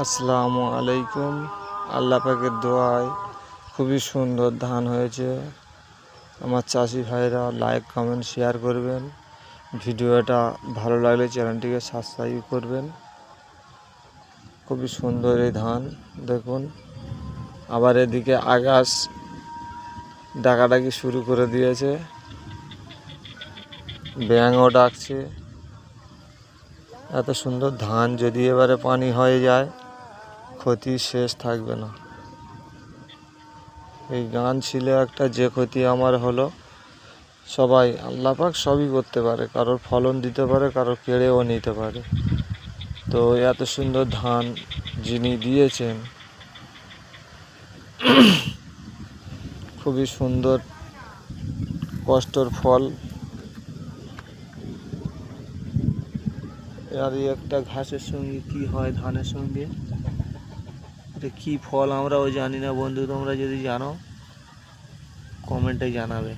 আসসালামু আলাইকুম। আল্লাহ পাকের দোয়ায় খুবই সুন্দর ধান হয়েছে। আমার চাষি ভাইরা লাইক কমেন্ট শেয়ার করবেন। ভিডিওটা ভালো লাগলে চ্যানেলটিকে সাবস্ক্রাইব করবেন। খুবই সুন্দর এই ধান দেখুন। আবার এদিকে আকাশ ডাকাডাকি শুরু করে দিয়েছে, ব্যাঙও ডাকছে। এত সুন্দর ধান যদি এবারে পানি হয়ে যায়, ক্ষতি শেষ থাকবে না। এই গান ছিল একটা, যে ক্ষতি আমার হলো। সবাই আল্লাহ পাক সবই করতে পারে, কারোর ফলন দিতে পারে, কারোর কেড়েও নিতে পারে। তো এত সুন্দর ধান যিনি দিয়েছেন, খুবই সুন্দর কষ্টর ফল। আর একটা ঘাসের সঙ্গে কি হয়, ধানের সঙ্গে এটা কি ফল আমরাও জানি না। বন্ধু, তোমরা যদি জানো কমেন্টে জানাবে।